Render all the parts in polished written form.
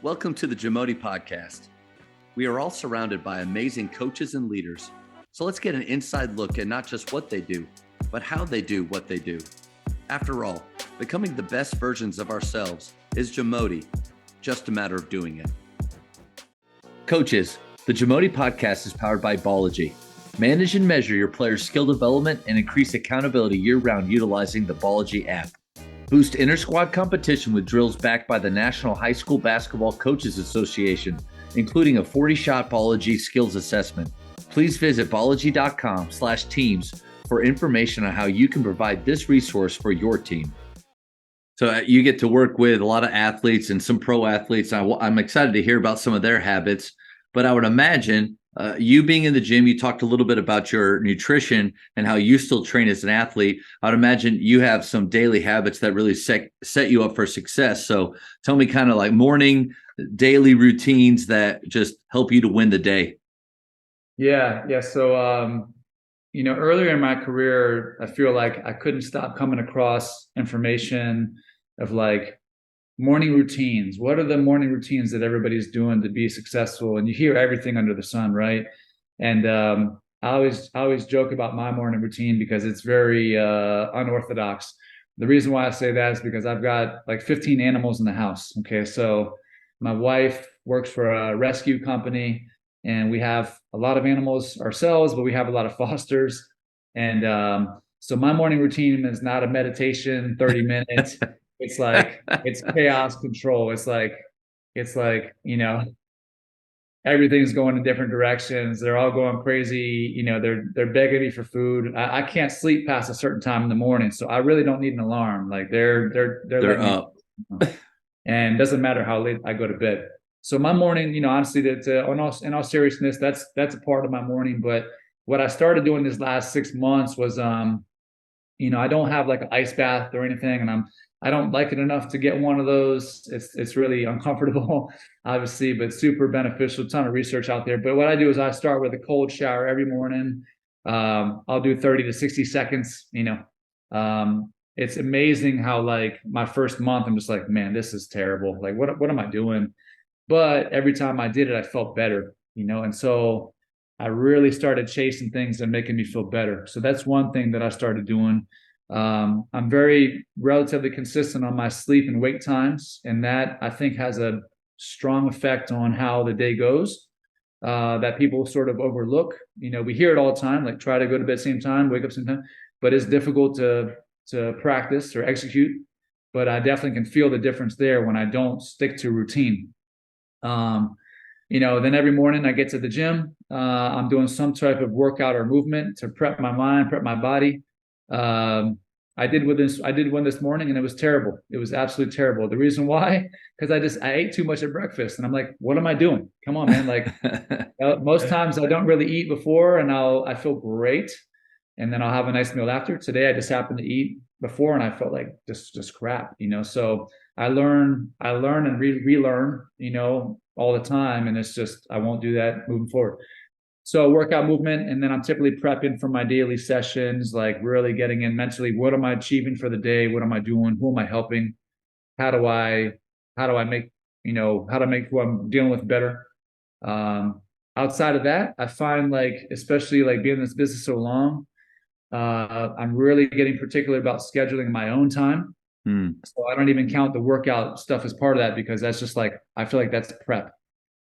Welcome to the Jamodi podcast. We are all surrounded by amazing coaches and leaders. So let's get an inside look at not just what they do, but how they do what they do. After all, becoming the best versions of ourselves is Jamodi, just a matter of doing it. Coaches, the Jamodi podcast is powered by Ballogy. Manage and measure your players' skill development and increase accountability year-round utilizing the Ballogy app. Boost inter-squad competition with drills backed by the National High School Basketball Coaches Association, including a 40-shot Ballogy skills assessment. Please visit ballogy.com/teams for information on how you can provide this resource for your team. So you get to work with a lot of athletes and some pro athletes. I'm excited to hear about some of their habits, but I would imagine you being in the gym, you talked a little bit about your nutrition and how you still train as an athlete. I'd imagine you have some daily habits that really set you up for success. So tell me kind of like morning, daily routines that just help you to win the day. Yeah. So, earlier in my career, I feel like I couldn't stop coming across information of like morning routines. What are the morning routines that everybody's doing to be successful? And you hear everything under the sun, right? And I always joke about my morning routine because it's very unorthodox. The reason why I say that is because I've got like 15 animals in the house. Okay, so my wife works for a rescue company, and we have a lot of animals ourselves, but we have a lot of fosters. And so my morning routine is not a meditation, 30 minutes. It's like it's chaos control. It's like everything's going in different directions. They're all going crazy. They're begging me for food. I can't sleep past a certain time in the morning, so I really don't need an alarm. Like they're up. And it doesn't matter how late I go to bed. So my morning, honestly, that in all seriousness, that's a part of my morning. But what I started doing this last 6 months was, I don't have like an ice bath or anything, and I don't like it enough to get one of those. It's really uncomfortable, obviously, but super beneficial. Ton of research out there. But what I do is I start with a cold shower every morning. I'll do 30 to 60 seconds. It's amazing how like my first month, I'm just like, man, this is terrible. Like, what am I doing? But every time I did it, I felt better. And so I really started chasing things and making me feel better. So that's one thing that I started doing. I'm very relatively consistent on my sleep and wake times, and that I think has a strong effect on how the day goes. That people sort of overlook. We hear it all the time, like try to go to bed same time, wake up same time, but it's difficult to practice or execute. But I definitely can feel the difference there when I don't stick to routine. Then every morning I get to the gym. I'm doing some type of workout or movement to prep my mind, prep my body. I did one this morning, and it was terrible. It was absolutely terrible. The reason why, because I ate too much at breakfast, and I'm like, what am I doing? Come on, man. Like most times I don't really eat before, and I feel great, and then I'll have a nice meal after. Today I just happened to eat before, and I felt like just crap. So I learn and relearn, all the time, and it's just I won't do that moving forward. So workout movement, and then I'm typically prepping for my daily sessions, like really getting in mentally. What am I achieving for the day? What am I doing? Who am I helping? How do I make how to make who I'm dealing with better? Outside of that, I find like, especially like being in this business so long, I'm really getting particular about scheduling my own time. So I don't even count the workout stuff as part of that, because that's just like, I feel like that's prep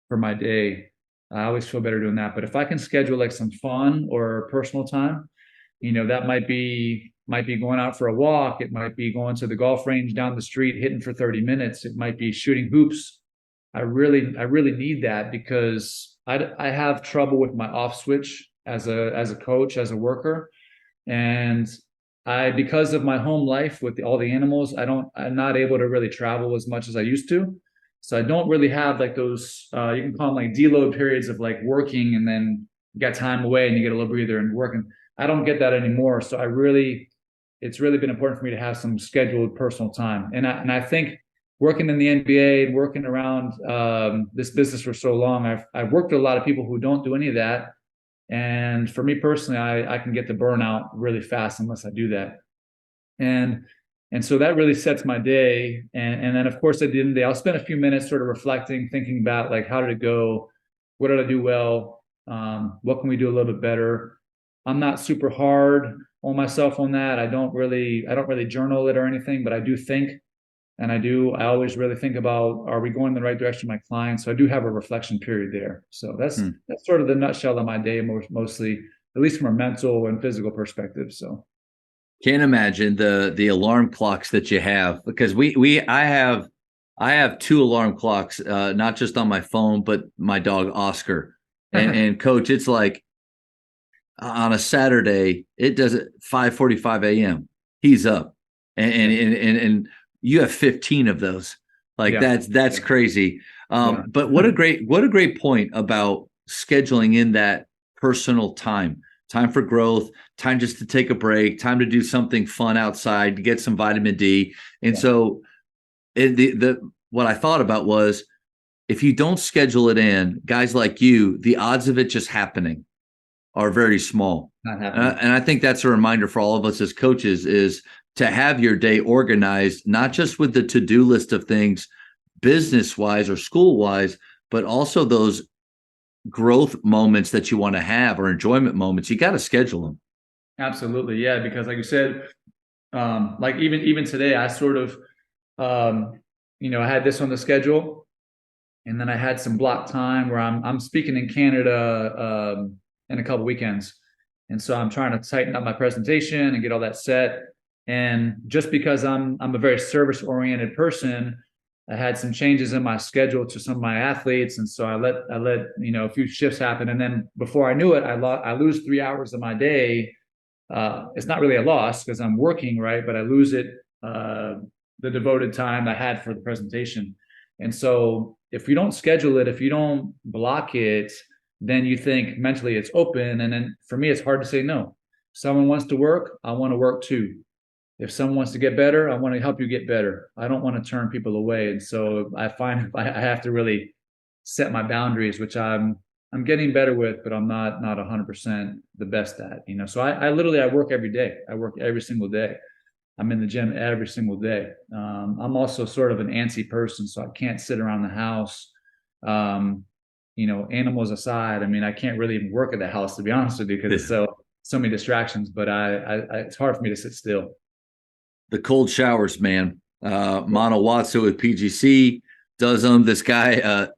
for my day. I always feel better doing that. But if I can schedule like some fun or personal time, that might be going out for a walk. It might be going to the golf range down the street, hitting for 30 minutes. It might be shooting hoops. I really need that, because I have trouble with my off switch as a coach, as a worker. And because of my home life with all the animals, I'm not able to really travel as much as I used to. So I don't really have like those, you can call them like deload periods of like working, and then you got time away and you get a little breather and working. I don't get that anymore. So it's really been important for me to have some scheduled personal time. And I think working in the NBA and working around this business for so long, I've worked with a lot of people who don't do any of that. And for me personally, I can get to burnout really fast unless I do that. And And so that really sets my day. And then of course at the end of the day, I'll spend a few minutes sort of reflecting, thinking about like, how did it go? What did I do well? What can we do a little bit better? I'm not super hard on myself on that. I don't really journal it or anything, but I do think, and I always really think about, are we going in the right direction with my clients? So I do have a reflection period there. So that's sort of the nutshell of my day, mostly, at least from a mental and physical perspective. So Can't imagine the alarm clocks that you have, because I have two alarm clocks, not just on my phone, but my dog Oscar. And coach, it's like on a Saturday, it does it 5:45 a.m. He's up, and you have 15 of those. Like yeah, that's yeah, crazy. yeah, But what a great point about scheduling in that personal time for growth, time just to take a break, time to do something fun outside, to get some vitamin D. And yeah, so the what I thought about was, if you don't schedule it in, guys like you, the odds of it just happening are very small. not happening. And I think that's a reminder for all of us as coaches, is to have your day organized, not just with the to-do list of things business wise or school wise, but also those growth moments that you want to have, or enjoyment moments. You got to schedule them. Absolutely, yeah. Because like you said, like even today, I sort of, I had this on the schedule, and then I had some block time where I'm speaking in Canada in a couple weekends, and so I'm trying to tighten up my presentation and get all that set. And just because I'm a very service oriented person, I had some changes in my schedule to some of my athletes, and so I let a few shifts happen, and then before I knew it, I lose 3 hours of my day. It's not really a loss because I'm working, right? But I lose it, the devoted time I had for the presentation. And so if you don't schedule it, if you don't block it, then you think mentally it's open. And then for me, it's hard to say no. Someone wants to work, I want to work too. If someone wants to get better, I want to help you get better. I don't want to turn people away. And so I find I have to really set my boundaries, which I'm getting better with, but I'm not 100% the best at. So I literally I work every day. I work every single day. I'm in the gym every single day. I'm also sort of an antsy person, so I can't sit around the house. Animals aside, I mean, I can't really even work at the house, to be honest with you, because it's so many distractions. But it's hard for me to sit still. The cold showers, man. Mono Watsu with PGC does them. This guy,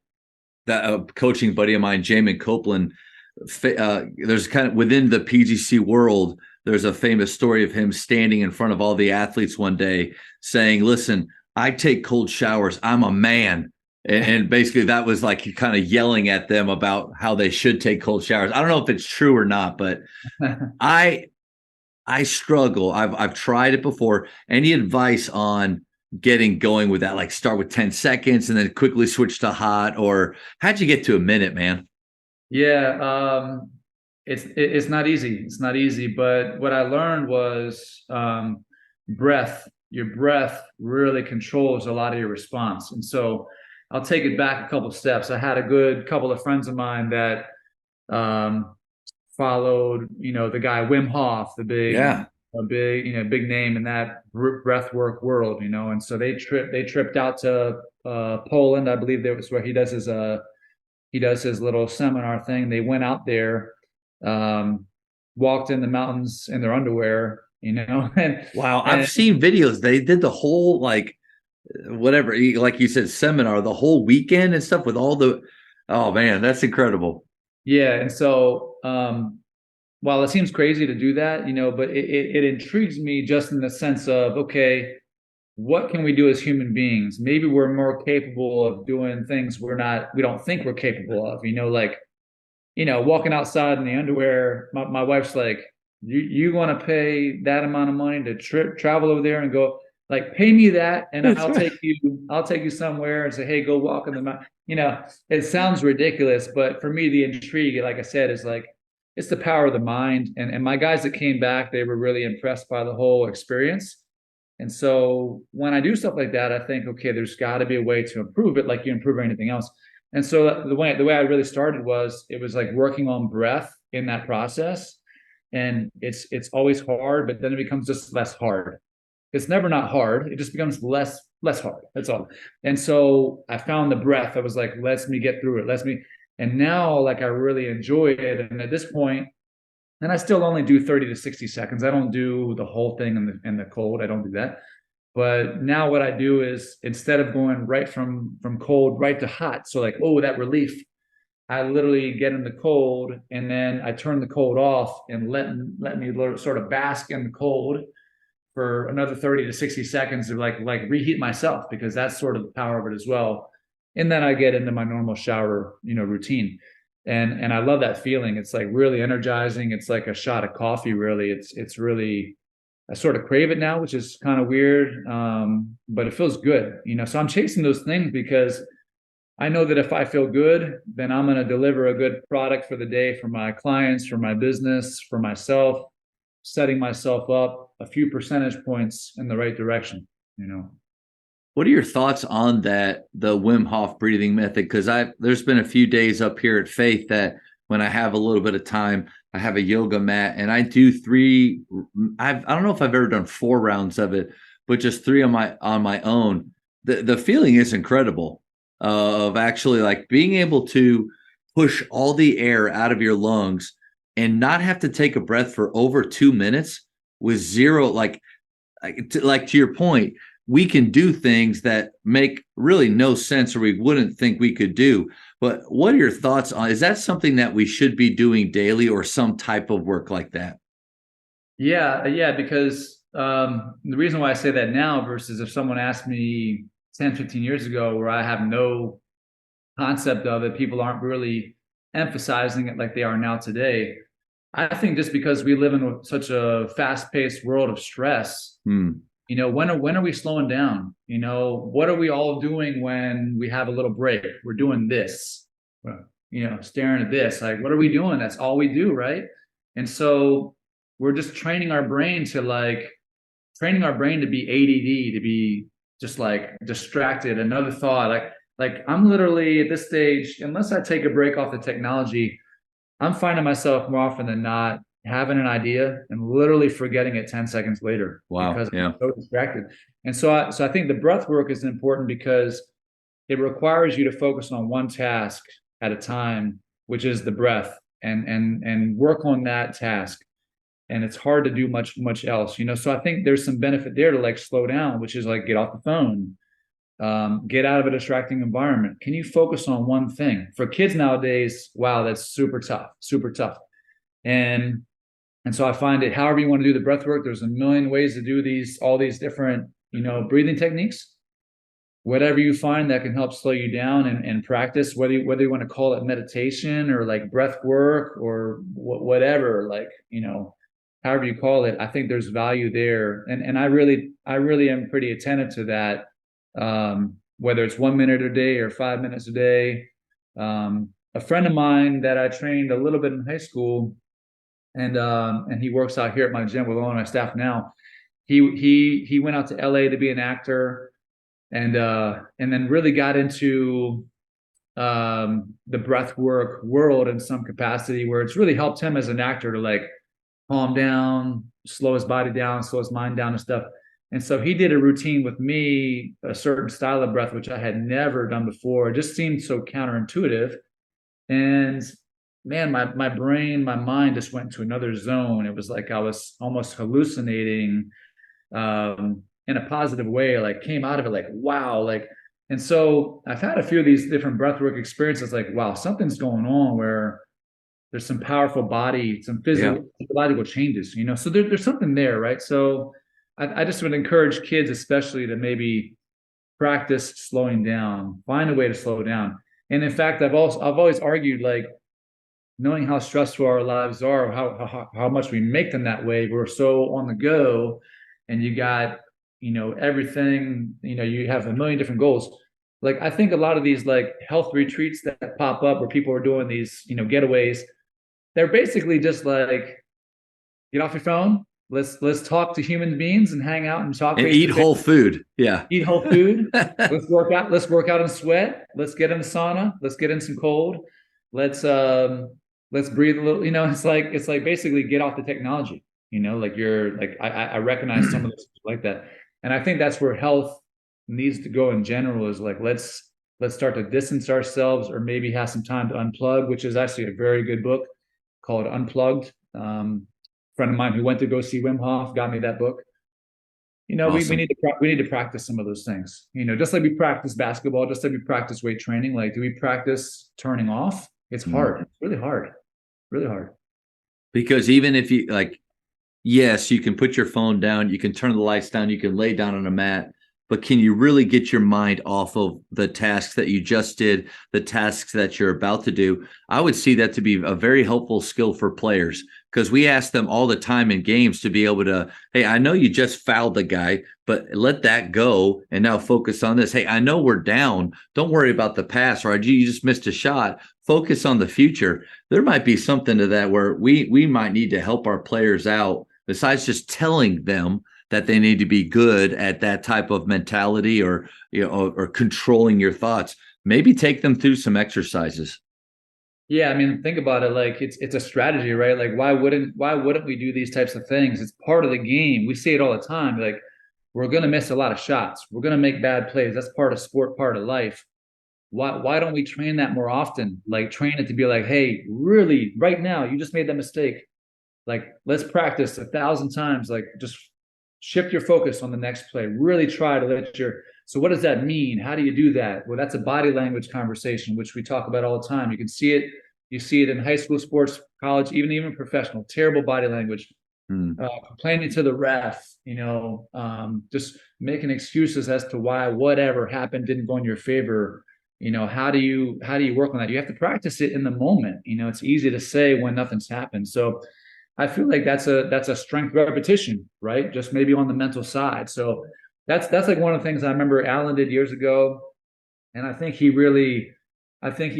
that coaching buddy of mine, Jamin Copeland, there's kind of within the PGC world, there's a famous story of him standing in front of all the athletes one day saying, "Listen, I take cold showers. I'm a man." And basically that was like he kind of yelling at them about how they should take cold showers. I don't know if it's true or not, but I I struggle. I've tried it before. Any advice on getting going with that? Like start with 10 seconds and then quickly switch to hot, or how'd you get to a minute, man? Yeah, it's not easy. It's not easy. But what I learned was breath. Your breath really controls a lot of your response. And so I'll take it back a couple steps. I had a good couple of friends of mine that um, followed, the guy Wim Hof, Yeah. big name in that breath work world, and so they tripped out to Poland, I believe that was where he does his little seminar thing. They went out there, um, walked in the mountains in their underwear, and Wow. and I've seen videos. They did the whole, like, whatever, like you said, seminar, the whole weekend and stuff with all the, oh man, that's incredible. yeah, and so while it seems crazy to do that, but it intrigues me just in the sense of, okay, what can we do as human beings? Maybe we're more capable of doing things we don't think we're capable of, like, walking outside in the underwear. My wife's like, you want to pay that amount of money to travel over there and go, like, pay me that, and I'll take you somewhere and say, hey, go walk in the mountain. It sounds ridiculous, but for me, the intrigue, like I said, is like, it's the power of the mind. And my guys that came back, they were really impressed by the whole experience. And so when I do stuff like that, I think, okay, there's got to be a way to improve it, like you improve anything else. And so the way I really started was, it was like working on breath in that process. And it's always hard, but then it becomes just less hard. It's never not hard. It just becomes less hard. That's all. And so I found the breath. I was like, lets me get through it. And now like I really enjoy it. And at this point, and I still only do 30 to 60 seconds. I don't do the whole thing in the cold. I don't do that. But now what I do is instead of going right from cold right to hot, so like, oh, that relief, I literally get in the cold and then I turn the cold off and let me sort of bask in the cold for another 30 to 60 seconds to like reheat myself, because that's sort of the power of it as well. And then I get into my normal shower, routine. And I love that feeling. It's like really energizing. It's like a shot of coffee, really. It's really, I sort of crave it now, which is kind of weird. But it feels good, So I'm chasing those things because I know that if I feel good, then I'm going to deliver a good product for the day for my clients, for my business, for myself, setting myself up a few percentage points in the right direction. What are your thoughts on that, the Wim Hof breathing method? Because there's been a few days up here at Faith that when I have a little bit of time, I have a yoga mat and I do three. I don't know if I've ever done 4 rounds of it, but just 3 on my own. The feeling is incredible of actually like being able to push all the air out of your lungs and not have to take a breath for over 2 minutes with zero, like to your point, we can do things that make really no sense or we wouldn't think we could do. But what are your thoughts on, is that something that we should be doing daily or some type of work like that? Yeah, because the reason why I say that now versus if someone asked me 10, 15 years ago where I have no concept of it, people aren't really emphasizing it like they are now today. I think just because we live in such a fast-paced world of stress, when are we slowing down? What are we all doing when we have a little break? We're doing this, staring at this. Like, what are we doing? That's all we do, right? And so we're just training our brain to be ADD, to be just like distracted, another thought. Like I'm literally at this stage, unless I take a break off the technology, I'm finding myself more often than not having an idea and literally forgetting it 10 seconds later. Wow. Because Yeah. I'm so distracted. And so I think the breath work is important because it requires you to focus on one task at a time, which is the breath, and work on that task. And it's hard to do much else. So I think there's some benefit there to like slow down, which is like get off the phone, get out of a distracting environment. Can you focus on one thing? For kids nowadays, wow, that's super tough, super tough. And so I find it, however you want to do the breath work, there's a million ways to do all these different, breathing techniques. Whatever you find that can help slow you down and practice, whether you want to call it meditation or like breath work or whatever, like, however you call it, I think there's value there. And I really am pretty attentive to that. Whether it's 1 minute a day or 5 minutes a day. A friend of mine that I trained a little bit in high school, and he works out here at my gym with all of my staff now. He went out to LA to be an actor, and then really got into the breath work world in some capacity, where it's really helped him as an actor to like calm down, slow his body down, slow his mind down and stuff. And so he did a routine with me, a certain style of breath, which I had never done before. It just seemed so counterintuitive. And man, my brain, my mind just went to another zone. It was like I was almost hallucinating in a positive way, like came out of it like, wow. And so I've had a few of these different breathwork experiences, like, wow, something's going on where there's some powerful body, some physiological changes, so there's something there, right? So I just would encourage kids, especially, to maybe practice slowing down, find a way to slow down. And in fact, I've always argued, like, knowing how stressful our lives are, how much we make them that way, we're so on the go, and you got, everything, you have a million different goals. Like, I think a lot of these like health retreats that pop up where people are doing these, getaways, they're basically just like, get off your phone. Let's talk to human beings and hang out and talk and eat whole food. Yeah. Eat whole food. Let's work out. Let's work out and sweat. Let's get in the sauna. Let's get in some cold. Let's breathe a little. It's like basically get off the technology. Like you're like I recognize some of this like that. And I think that's where health needs to go in general, is like, let's start to distance ourselves, or maybe have some time to unplug, which is actually a very good book called Unplugged. Friend of mine who went to go see Wim Hof got me that book. We Awesome. need to we need to practice some of those things. Just like we practice basketball, just like we practice weight training. Like, do we practice turning off? It's Mm. hard. It's really hard. Really hard. Because even if you like, yes, you can put your phone down, you can turn the lights down, you can lay down on a mat, but can you really get your mind off of the tasks that you just did, the tasks that you're about to do? I would see that to be a very helpful skill for players, because we ask them all the time in games to be able to, hey, I know you just fouled the guy, but let that go and now focus on this. Hey, I know we're down. Don't worry about the past, or you just missed a shot. Focus on the future. There might be something to that where we might need to help our players out, besides just telling them that they need to be good at that type of mentality, or or controlling your thoughts. Maybe take them through some exercises. Yeah, I mean, think about it. Like, it's a strategy, right? Like, why wouldn't we do these types of things? It's part of the game. We see it all the time. Like, we're gonna miss a lot of shots. We're gonna make bad plays. That's part of sport, part of life. Why don't we train that more often? Like, train it to be like, hey, really, right now, you just made that mistake. Like, let's practice 1,000 times. Like, just shift your focus on the next play. Really try to let your. So what does that mean? How do you do that? Well, that's a body language conversation, which we talk about all the time. You can see it. You see it in high school sports, college, even professional. Terrible body language. Hmm. Complaining to the ref. Just making excuses as to why whatever happened didn't go in your favor. How do you work on that? You have to practice it in the moment. It's easy to say when nothing's happened. So I feel like that's a strength repetition, right? Just maybe on the mental side. So that's like one of the things I remember Alan did years ago, and I think he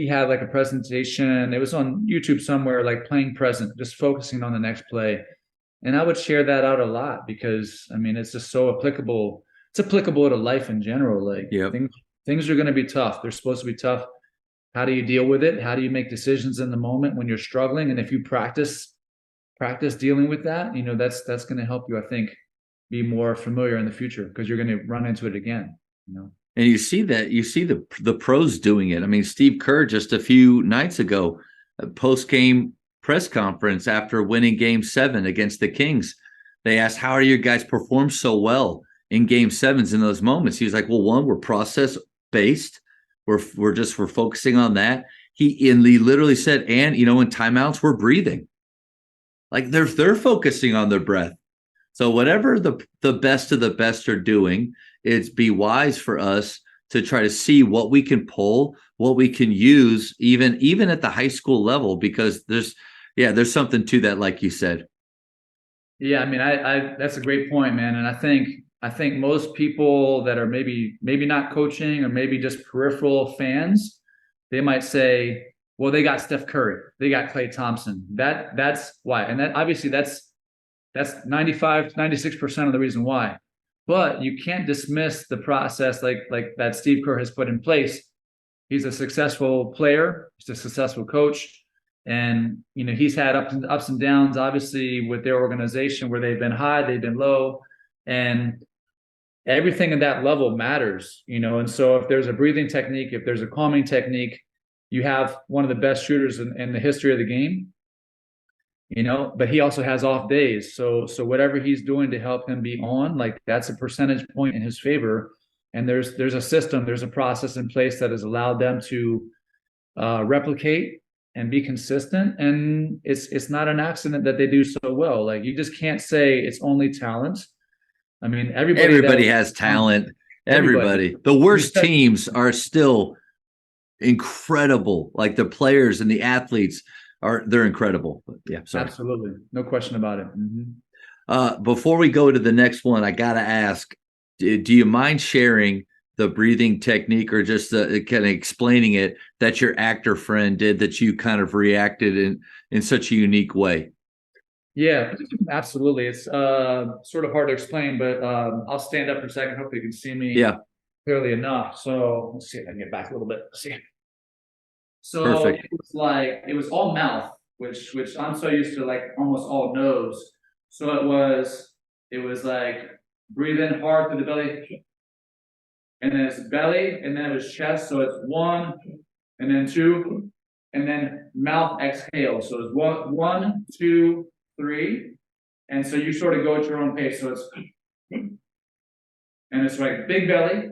had like a presentation. It was on YouTube somewhere, like playing present, just focusing on the next play. And I would share that out a lot, because I mean, it's just so applicable. It's applicable to life in general. Like, Yep. things are going to be tough. They're supposed to be tough. How do you deal with it? How do you make decisions in the moment when you're struggling? And if you practice dealing with that, that's going to help you, I think, be more familiar in the future, because you're going to run into it again. And you see that, you see the pros doing it. I mean, Steve Kerr just a few nights ago, a post game press conference after winning Game 7 against the Kings, they asked, "How are you guys perform so well in Game Sevens in those moments?" He was like, "Well, one, we're process based. We're focusing on that." He literally said, "And in timeouts, we're breathing. Like they're focusing on their breath." So whatever the best of the best are doing, it's be wise for us to try to see what we can pull, what we can use, even at the high school level, because there's something to that, like you said. Yeah, I mean, I that's a great point, man. And I think most people that are maybe not coaching, or maybe just peripheral fans, they might say, well, they got Steph Curry, they got Klay Thompson. That's why. And that obviously that's 95, 96% of the reason why. But you can't dismiss the process, like that Steve Kerr has put in place. He's a successful player, he's a successful coach, and he's had ups and downs, obviously, with their organization, where they've been high, they've been low, and everything at that level matters. And so if there's a breathing technique, if there's a calming technique, you have one of the best shooters in the history of the game. But he also has off days. So whatever he's doing to help him be on, like, that's a percentage point in his favor. And there's a system, there's a process in place that has allowed them to replicate and be consistent. And it's not an accident that they do so well. Like, you just can't say it's only talent. I mean, everybody that Everybody has talent. everybody. Everybody. The You worst said teams are still incredible. Like the players and the athletes they're incredible. But yeah, sorry. absolutely, no question about it. Mm-hmm. Before we go to the next one, I gotta ask: do you mind sharing the breathing technique, or just kind of explaining it, that your actor friend did, that you kind of reacted in such a unique way? Yeah, absolutely. It's sort of hard to explain, but I'll stand up for a second. Hopefully, you can see me Yeah, clearly enough. So let's see if I can get back a little bit. Let's see. So perfect. it was all mouth, which I'm so used to, like almost all nose. So it was like breathe in hard through the belly, and then it's belly, and then it was chest. So it's 1, and then 2, and then mouth exhale. So it's 1, 2, 3, and so you sort of go at your own pace. So it's, and it's like big belly,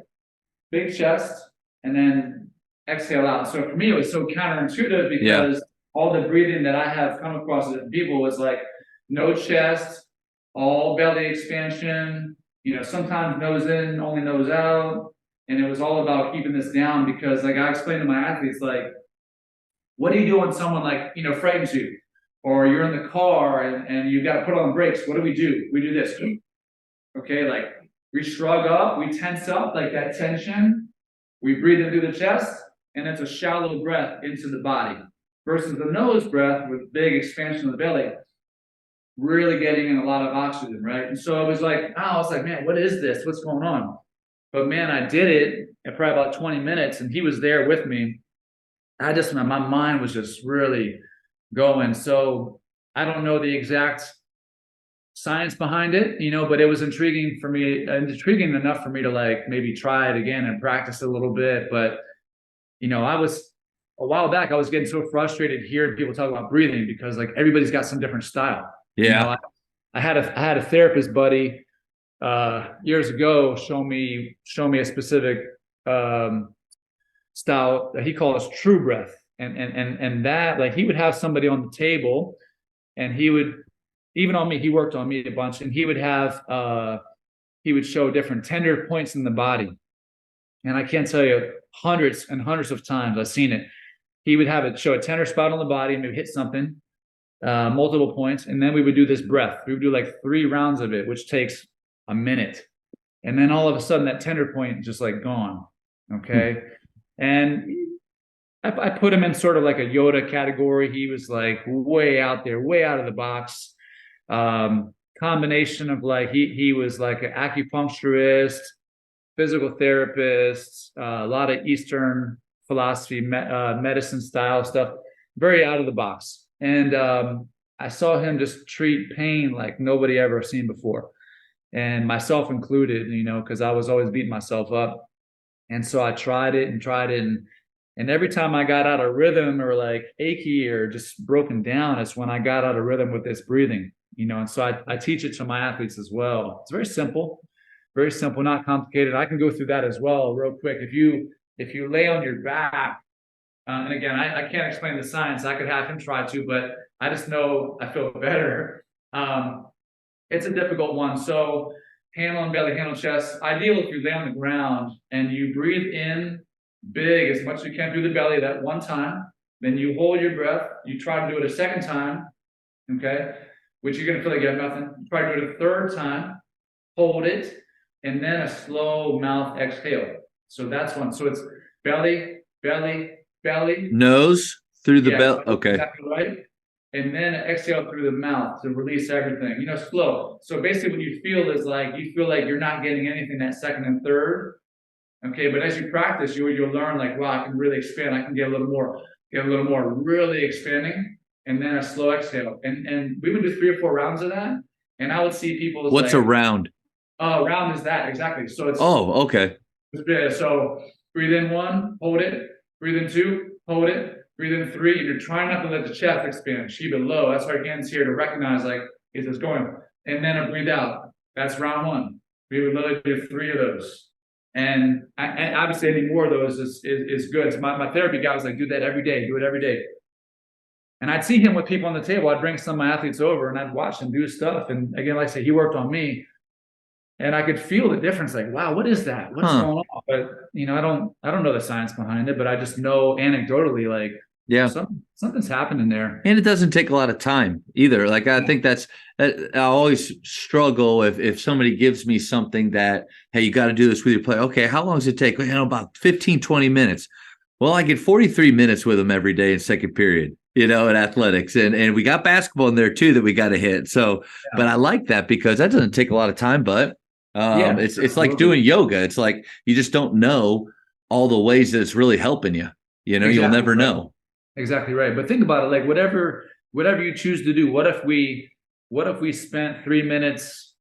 big chest, and then exhale out. So for me, it was so counterintuitive because all the breathing that I have come across as people was like no chest, all belly expansion, sometimes nose in, only nose out. And it was all about keeping this down because like I explained to my athletes, like, what do you do when someone like, frightens you? Or you're in the car and you got to put on brakes. What do? We do this. Okay, like we shrug up, we tense up, like that tension. We breathe in through the chest, and it's a shallow breath into the body. Versus the nose breath with big expansion of the belly, really getting in a lot of oxygen, right? And so it was like, I was like, man, what is this? What's going on? But man, I did it in probably about 20 minutes, and he was there with me. My mind was just really going. So I don't know the exact science behind it, but it was intriguing for me, intriguing enough for me to like maybe try it again and practice a little bit. But, a while back, I was getting so frustrated hearing people talk about breathing because like everybody's got some different style. Yeah. I had a therapist buddy years ago show me a specific style that he calls true breath, and that like he would have somebody on the table, and he would, even on me, he worked on me a bunch, and he would show different tender points in the body, and I can't tell you hundreds and hundreds of times I've seen it. He would have it show a tender spot on the body, and maybe hit something, multiple points, and then we would do this breath. We would do like 3 rounds of it, which takes a minute, and then all of a sudden that tender point just like gone. Okay, and I put him in sort of like a Yoda category. He was like way out there, way out of the box. Combination of like he was like an acupuncturist, physical therapist, a lot of Eastern philosophy, medicine style stuff, very out of the box. And I saw him just treat pain like nobody ever seen before, and myself included, because I was always beating myself up. And so I tried it, and every time I got out of rhythm or like achy or just broken down, it's when I got out of rhythm with this breathing, and so I teach it to my athletes as well. It's very simple, not complicated. I can go through that as well real quick. If you lay on your back, and again, I can't explain the science. I could have him try to, but I just know I feel better. It's a difficult one. So hand on belly, hand on chest. Ideal if you lay on the ground and you breathe in big as much as you can through the belly that one time. Then you hold your breath. You try to do it a second time, okay? Which you're going to feel like you have nothing. You try to do it a third time. Hold it. And then a slow mouth exhale. So that's one. So it's belly, belly, belly. Nose through the belly. Okay. Exactly right. And then exhale through the mouth to release everything, slow. So basically what you feel is like, you're not getting anything that second and third. Okay. But as you practice, you'll learn like, wow, I can really expand. I can get a little more really expanding, and then a slow exhale. And we would do 3 or 4 rounds of that. And I would see people. What's like, a round? Round is that. Exactly. So it's. Oh, okay. So breathe in 1, hold it. Breathe in 2, hold it. Breathe in 3, and you're trying not to let the chest expand. Shiva low. That's why your hands here to recognize, like, is this going? And then a breathe out. That's round 1. We would literally do 3 of those. And obviously, any more of those is good. So my therapy guy was like, do that every day. Do it every day. And I'd see him with people on the table. I'd bring some of my athletes over, and I'd watch him do stuff. And again, like I said, he worked on me. And I could feel the difference. Like, wow, what is that? What's going on? But I don't know the science behind it, but I just know anecdotally, like, something's happening there. And it doesn't take a lot of time either. Like, I think I always struggle if somebody gives me something that, hey, you got to do this with your play. Okay, how long does it take? About 15, 20 minutes. Well, I get 43 minutes with them every day in second period, in athletics. And we got basketball in there too that we got to hit. So, but I like that because that doesn't take a lot of time, but it's like doing yoga. It's like you just don't know all the ways that it's really helping you. Exactly. You'll never know. Exactly right. But think about it, like whatever you choose to do. What if we spent 3 minutes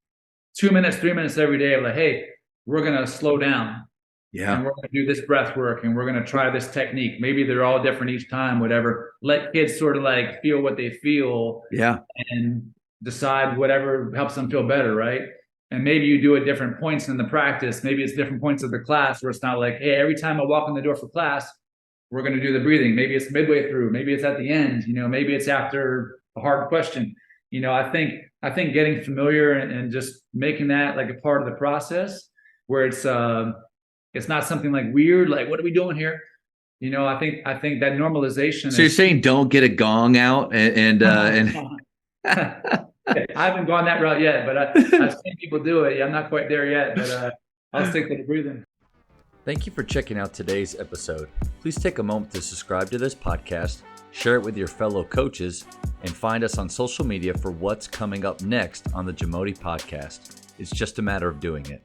2 minutes, 3 minutes every day of like, hey, we're going to slow down. Yeah. And we're going to do this breath work and we're going to try this technique. Maybe they're all different each time, whatever. Let kids sort of like feel what they feel. Yeah. And decide whatever helps them feel better, right? And maybe you do it different points in the practice. Maybe it's different points of the class where it's not like, hey, every time I walk in the door for class, we're going to do the breathing. Maybe it's midway through. Maybe it's at the end. Maybe it's after a hard question. I think getting familiar and just making that like a part of the process where it's not something like weird, like what are we doing here? I think that normalization. So you're saying don't get a gong out and I haven't gone that route yet, but I've seen people do it. I'm not quite there yet, but I'll stick to the breathing. Thank you for checking out today's episode. Please take a moment to subscribe to this podcast, share it with your fellow coaches, and find us on social media for what's coming up next on the Jamodi podcast. It's just a matter of doing it.